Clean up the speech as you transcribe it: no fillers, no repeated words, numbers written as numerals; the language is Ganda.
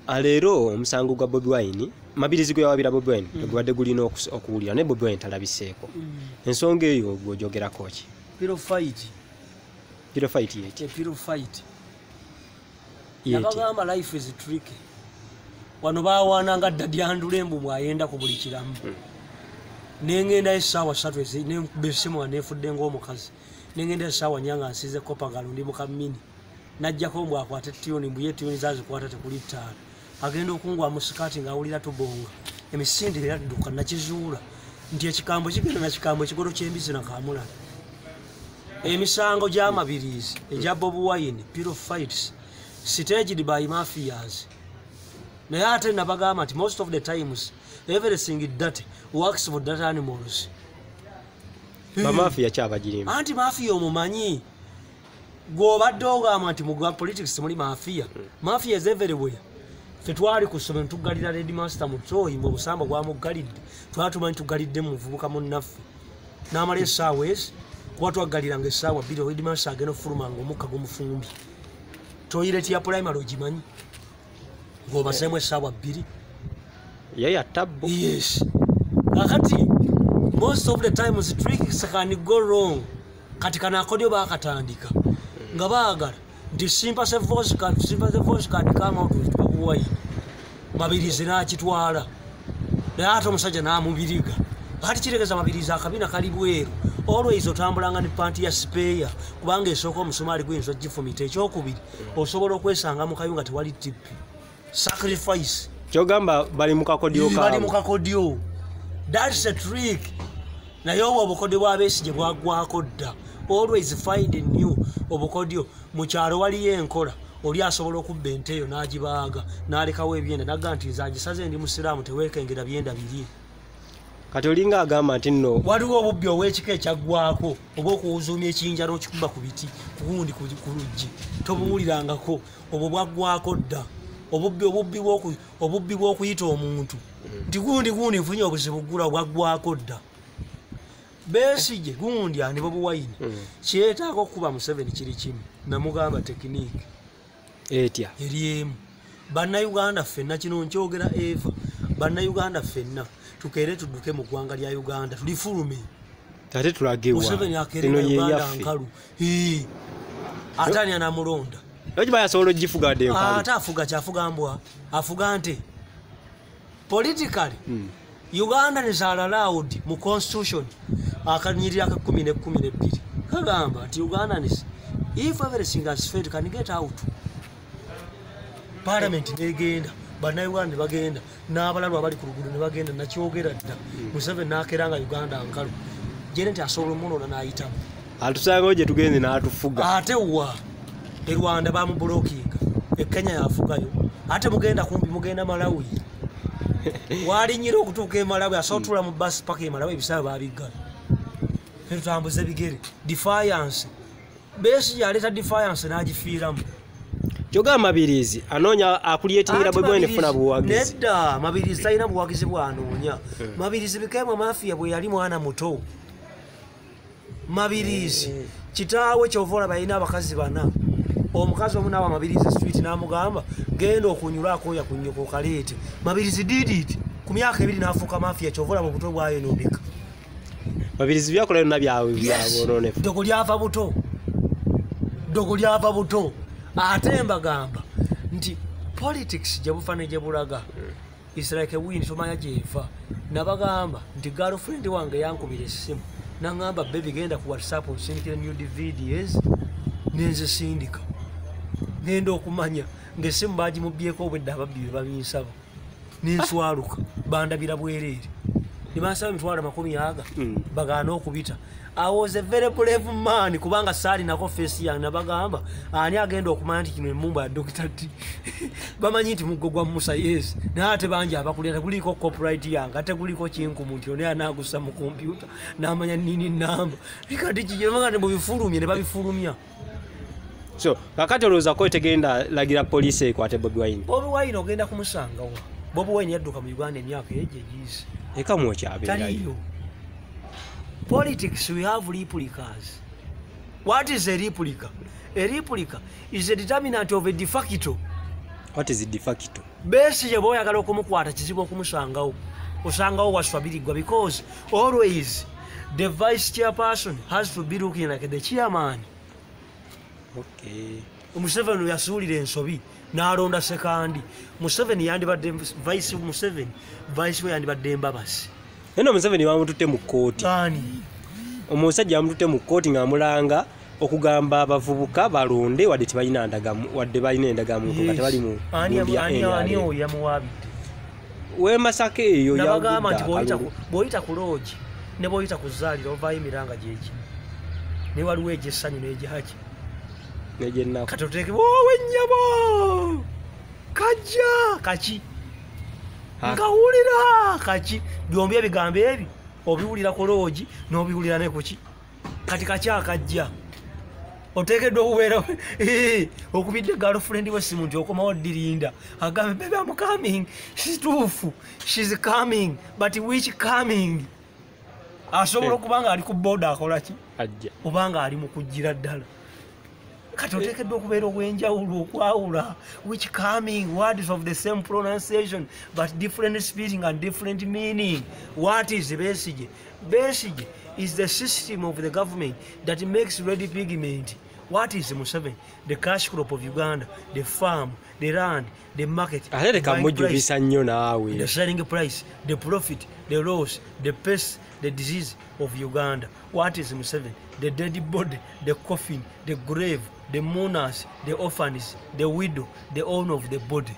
Alero omusango gwa Bobi Wine Mabilizi gwe wabira Bobi Wine gwadde gulina okuwulira ne Bobi Wine talabiseeko. Ensonga eyo gwojogerako ki? Pillow fight yeti. Pillow fight. Nabagamba life is tricky. Wano bawaananga ddaddyandula mbu mwayenda ku buli kiramu. Nengenda essaawa 3 ne besimu anefudde ng'omukazi. Nengenda essaawa nyanga nsize kopagalo ndi mu kamini. Najjako mbwa akwate tiyoni mbuye tiyoni zazikwata tekuli ttaala. Agenda okungwa mu sikati ng'awulira tubonga. Emisinde era tudduka nakizuula. Nti ekikambo kigenda na kikambo ekigolo ky'embizi na kaamulala. Emisango gya Mabilizi egya Bobi Wine pillow fights staged by mafias. Naye ate nabagamba nti most of the times everything that works for that animals. Mafia kyabagirimu. Anti mafia omumanyi. Gw'obadde ogamba nti mu politics muli mafia. Mafia is everywhere. Ffe twali ku ssomero tuggalira Red Master mu Toyi mu busamba gwamuggalidde. Twatumanyi tuggalidde mu muvubuka munnaffe. N'amala essaawa ezi kuba twaggaliranga essaawa 2 Red Master agenda okufulumanga omukka g'omufumbi. Toilet ya primary ogimanyi. Ng'obaseemu essaawa 2. Yaya tabbo. Yes. Kakati most of the times tricks can go wrong. Kati kana akodyo bakatandika. Nga baagala nti sympathy voice can come out with Bobi Wine. Mabilizi n'akitwala. Naye ate omusajja n'amubiriga. Kati kiregeza Mabilizi akabina kali bweru. Always otambulanga ne panti ya spare kubanga esooka omusumaali gw'enso gifumita. Ekyokubiri osobola okwesanga mu kayunga tewali tipi. Sacrifice. Kyogamba bali mu kakodyo kaabwe. Bali mu kakodyo. That's a trick. Naye obukodyo bw'Abesigye bwagwako dda. Always find new obukodyo. Mu kyalo waliyo enkola. Oli asobola okubba ente eyo n'agibaaga n'alekawo ebyenda n'agamba nti nze agisaze ndi musiraamu teweekengera byenda biri. Kati olinga agamba nti nno waliwo obubbi ow'ekika ekyaggwako oba okuwuzuumya ekiyinja n'okikuba ku biti kugundi ku luggi tobuwulirangako obwo bwaggwako dda. Obubbi bw'okuyita omuntu nti gundi nfunye obuzibu ggula bwaggwako dda. Besigye gundi ani Bobi Wine kyetaaga okuba mu 7 kiri kimu namugamba tekiniki etya eri emu. Bannayuganda ffenna kino nkyogera Eva. Bannayuganda ffenna tukeere tudduke mu ggwanga lya Uganda tulifulume ate tulagewa Museveni akeerera Uganda nkalu. Ate ani anamulonda okiba yasobola ogifugadde nkalu. Ate afuga kyafuga mbwa afuga nte politically Uganda is allowed mu constitution akanyirira ka 10 kagamba nti Ugandans if everything has failed can get out. Parliament negenda bannayuganda bagenda n'abalalwa abali ku luguudo ne bagenda nakyogera dda. Museveni n'akeranga Uganda nkalu jere nti asobola omunoona n'ayitamu atusangawo gye tugenze n'atufuga. Ate wa e Rwanda bamubulokinga e Kenya yafugayo ate mugenda kumpi mugenda Malawi. Walinyira okutuuka e Malawi asootula mu bus paka e Malawi ebisaawe babiggala. Tutambuze bigere defiance. Besigye aleta defiance n'agifiiramu. Kyogamba Mabilizi anoonya akulyetingira Bobi Wine funa buwagizi. Nedda Mabilizi talina buwagizi bw'anoonya. Mabilizi bikema mafia bwe yali mwana muto. Mabilizi kitaawe ky'ovola balina abakazi bana. Omukazi omu n'awa Mabilizi street n'amugamba genda okunyula akoya ku nnyoko kaleete. Mabilizi did it. Ku myaka 2 n'afuuka mafia ky'ovola mu buto bwayonondeka. Mabilizi byakola byonna byabonoonefu. Dogo lyava buto. Ate mbagamba nti politics gye bufaane gye bulaga. It's like a wind tomanya gyeva. Nabagamba nti girlfriend wange yankubira essimu. Nangamba baby genda ku WhatsApp onsindikira new videos nenze sindika. Ngenda okumanya ng'essimu bagimubyeko obwedde ababbi babinsaba. Nenswaluka bandabira bwereere. Nibansaba emitwalo 100 bagaana okubita. I was a very brave man kubanga sali nako face yange nabagamba ani agenda okumanya nti kino emmumba ya Dr. T. Bamanyi nti mugogwa Musa yes na ate banja abakulira kuliko copyright yange ate kuliko kinku muntu ono anagusa mu computer namanya nini namba ikati kijema ne bifulumye ne babifulumya. So kakati olowooza ko tegenda lagira police ekwate Bobi Wine. Bobi Wine ogenda kumusanga wa. Bobi Wine yadduka mu Uganda emyaka ejejizi. Eka mwokyabirayo. Politics, we have replicas. What is a replica? A replica is a determinant of a de facto. What is de facto? Besigye bw'oyagala okumukwata kizibu okumusangawo osangawo waswabirirwa because always the vice chairperson has to be looking like the chairman. Okay. Museveni yasuulira ensobi n'alonda sekandi. Museveni yandibadde vice Museveni vice we yandibadde Mbabazi. Neno Museveni bamututte mu kkooti. Ani? Omusajja amututte mu kkooti ng'amulanga okugamba abavubuka balonde wadde tebalina ndagamu wadde balina endagamuntu nga tebali mu ani oyo yamuwaabidde. Masaka eyo nabagamba nti bw'oyita ku loogi ne bw'oyita ku zzaaliro ovaayo emiranga gyeki ne waliwo egyessanyu n'egyaki n'egyennaku kati oteeke wennyabo kajja kaki nkawulira kaki byombi ebigambo ebi obiwulira ku loogi n'obiwulira ne kuki kati kaki akajja oteekeddwa okubeera okubidde girlfriend we simu nti okomawo ddirinda agambe baby I'm coming kituufu she's coming but which coming asobola okuba nga ali ku boda akola ki ajja oba nga ali mu kujjira ddala kati oteekeddwa okubeera obwenjawulo okwawula which coming words of the same pronunciation but different speaking and different meaning. What is Besigye? Besigye is the system of the government that makes ready pigment. What is Museveni? The cash crop of Uganda, the farm, the land, the market, the selling price, the profit, the loss, the pest, the disease of Uganda. What is Museveni? The dead body, the coffin, the grave, the mourners, the orphans, the widow, the owner of the body.